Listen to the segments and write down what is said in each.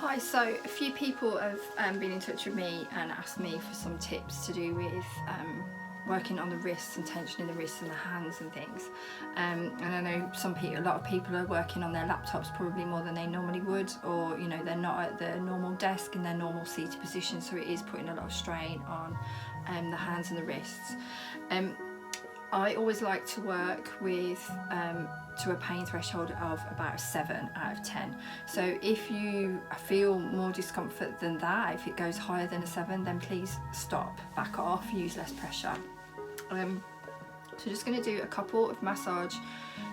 Hi, so a few people have been in touch with me and asked me for some tips to do with working on the wrists and tensioning the wrists and the hands and things. And I know a lot of people are working on their laptops probably more than they normally would, or you know, they're not at their normal desk in their normal seated position, so it is putting a lot of strain on the hands and the wrists. I always like to work with to a pain threshold of about a 7 out of 10. So if you feel more discomfort than that, if it goes higher than a 7, then please stop, back off, use less pressure. So just going to do a couple of massage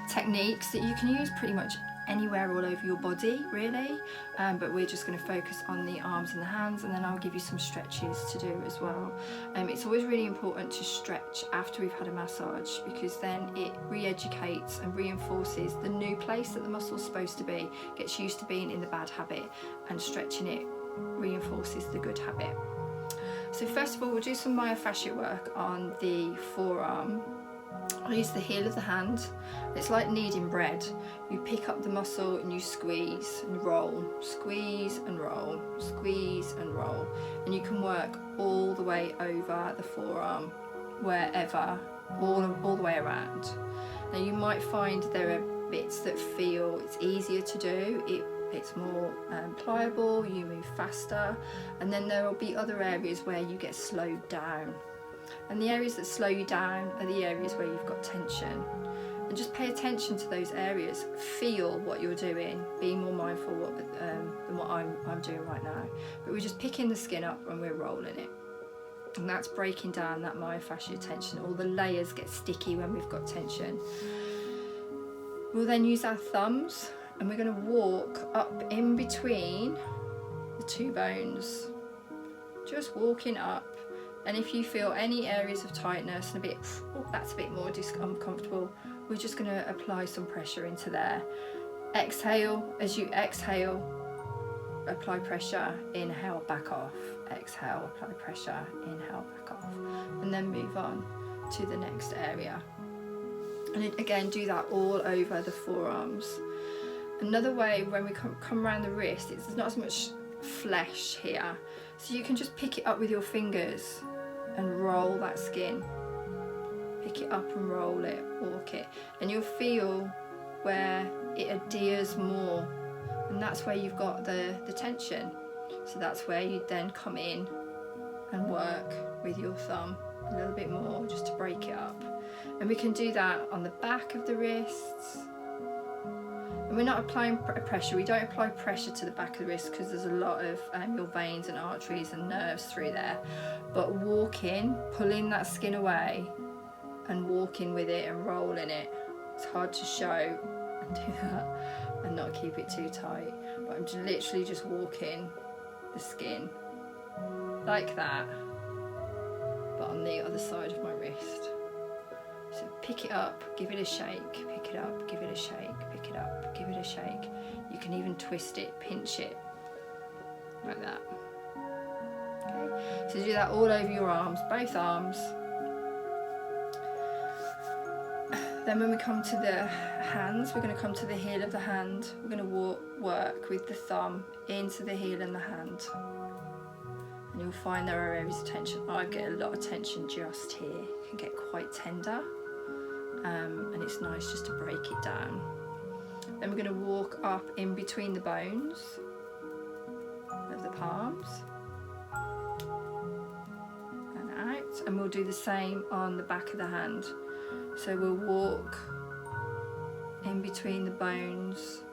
techniques that you can use pretty much anywhere all over your body really, but we're just going to focus on the arms and the hands, and then I'll give you some stretches to do as well. It's always really important to stretch after we've had a massage, because then it re-educates and reinforces the new place that the muscle's supposed to be, gets used to being in the bad habit, and stretching it reinforces the good habit. So first of all, we'll do some myofascial work on the forearm. I'll use the heel of the hand. It's like kneading bread. You pick up the muscle and you squeeze and roll, squeeze and roll, squeeze and roll. And you can work all the way over the forearm, wherever, all the way around. Now you might find there are bits that feel it's easier to do, it's more pliable, you move faster, and then there will be other areas where you get slowed down. And the areas that slow you down are the areas where you've got tension. And just pay attention to those areas. Feel what you're doing. Be more mindful than what I'm doing right now. But we're just picking the skin up and we're rolling it. And that's breaking down that myofascial tension. All the layers get sticky when we've got tension. We'll then use our thumbs and we're going to walk up in between the two bones. Just walking up. And if you feel any areas of tightness and a bit, oh, that's a bit more uncomfortable, we're just going to apply some pressure into there. Exhale. As you exhale, apply pressure. Inhale, back off. Exhale, apply pressure. Inhale, back off. And then move on to the next area. And again, do that all over the forearms. Another way, when we come around the wrist, there's not as much flesh here, so you can just pick it up with your fingers and roll that skin. Pick it up and roll it, walk it, and you'll feel where it adheres more, and that's where you've got the tension. So that's where you then come in and work with your thumb a little bit more, just to break it up. And we can do that on the back of the wrists. And we're not applying pressure. We don't apply pressure to the back of the wrist because there's a lot of your veins and arteries and nerves through there. But walking, pulling that skin away and walking with it and rolling it. It's hard to show and do that and not keep it too tight. But I'm literally just walking the skin like that, but on the other side of my wrist. So pick it up, give it a shake, pick it up, give it a shake, pick it up, give it a shake. You can even twist it, pinch it, like that. Okay, so do that all over your arms, both arms. Then when we come to the hands, we're going to come to the heel of the hand. We're going to work with the thumb into the heel and the hand. And you'll find there are areas of tension. I get a lot of tension just here. It can get quite tender. And it's nice just to break it down. Then we're going to walk up in between the bones of the palms and out, and we'll do the same on the back of the hand. So we'll walk in between the bones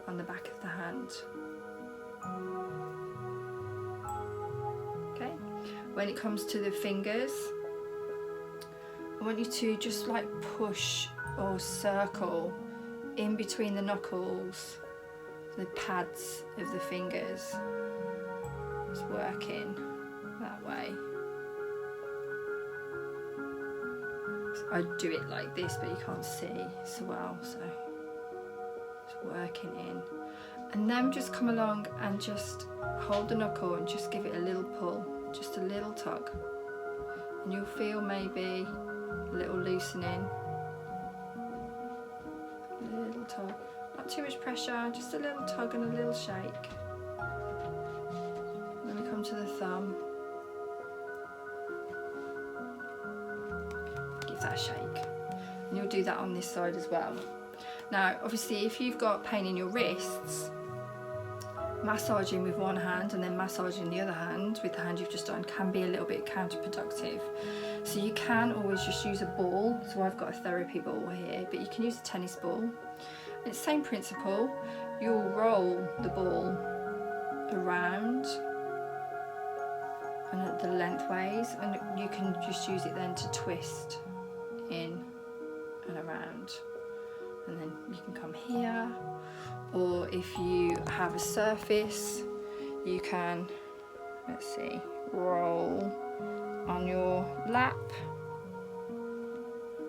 on the back of the hand. Okay, when it comes to the fingers, I want you to just like push or circle in between the knuckles, the pads of the fingers. Just working that way. I do it like this, but you can't see so well, so just working in. And then just come along and just hold the knuckle and just give it a little pull, just a little tug. And you'll feel maybe a little loosening, a little tug, not too much pressure, just a little tug and a little shake. thumb. Give that a shake. And you'll do that on this side as well. Now, obviously, if you've got pain in your wrists, massaging with one hand and then massaging the other hand with the hand you've just done can be a little bit counterproductive. So you can always just use a ball. So I've got a therapy ball here, but you can use a tennis ball. It's the same principle. You'll roll the ball around and at the lengthways, and you can just use it then to twist in and around. And then you can come here, or if you have a surface, you can, let's see, roll on your lap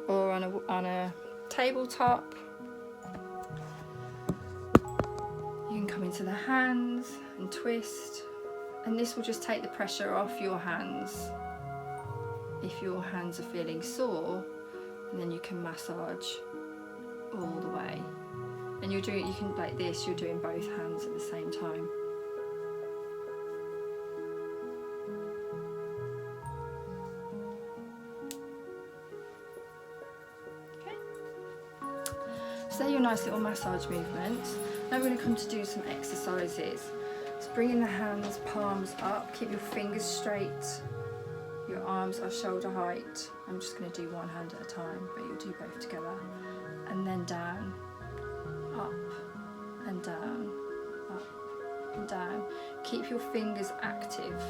or on a tabletop. You can come into the hands and twist, and this will just take the pressure off your hands if your hands are feeling sore, and then you can massage all the way. And you're doing it, you can, like this, you're doing both hands at the same time. Okay. So they're your nice little massage movements. Now we're going to come to do some exercises. So bringing the hands, palms up, keep your fingers straight. Your arms are shoulder height. I'm just going to do one hand at a time, but you'll do both together. And then down, up and down, up and down. Keep your fingers active.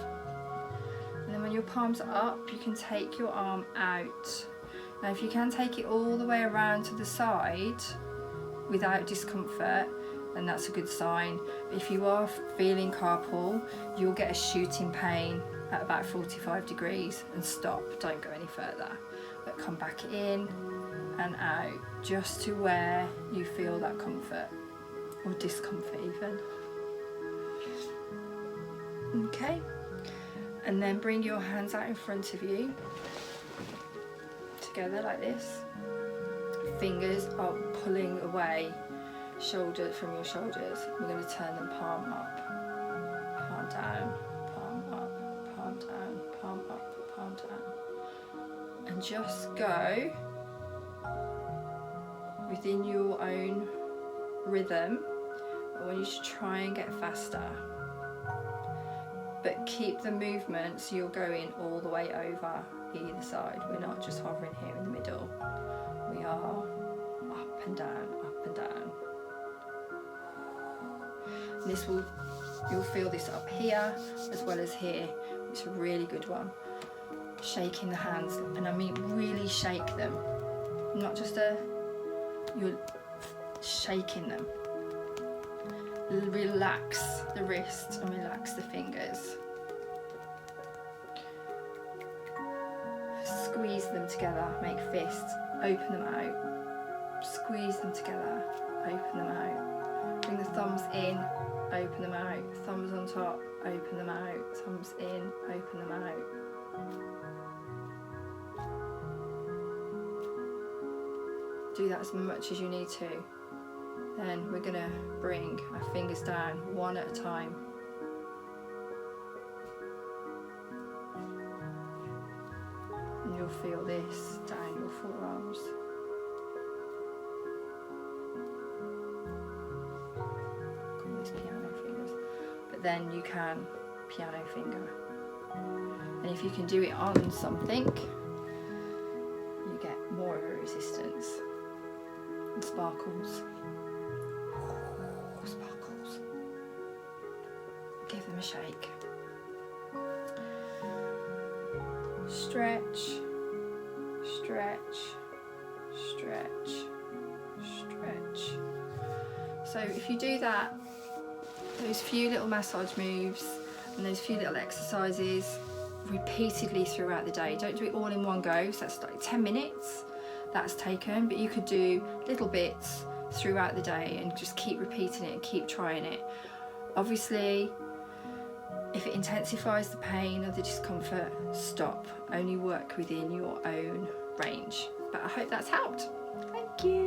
And then when your palms are up, you can take your arm out. Now if you can take it all the way around to the side without discomfort, then that's a good sign. If you are feeling carpal, you'll get a shooting pain at about 45 degrees and stop, don't go any further. But come back in and out just to where you feel that comfort or discomfort even. Okay, and then bring your hands out in front of you together like this. Fingers are pulling away shoulder from your shoulders. We're going to turn them palm up, palm down, palm up, palm down, palm up, palm down, and just go within your own rhythm. I want you to try and get faster, but keep the movement so you're going all the way over either side. We're not just hovering here in the middle. We are up and down, up and down. And this will, you'll feel this up here as well as here. It's a really good one. Shaking the hands, and I mean really shake them, not just you're shaking them. Relax the wrist and relax the fingers. Squeeze them together, make fists, open them out. Squeeze them together, open them out. Bring the thumbs in, open them out. Thumbs on top, open them out. Thumbs in, open them out. Do that as much as you need to. Then we're going to bring our fingers down one at a time. And you'll feel this down your forearms. Call this piano fingers. But then you can piano finger. And if you can do it on something, you get more of a resistance. And sparkles. Sparkles. Give them a shake. Stretch, stretch, stretch, stretch. So if you do that, those few little massage moves and those few little exercises repeatedly throughout the day, don't do it all in one go, so that's like 10 minutes that's taken, but you could do little bits throughout the day and just keep repeating it and keep trying it. Obviously, if it intensifies the pain or the discomfort, stop. Only work within your own range. But I hope that's helped. Thank you.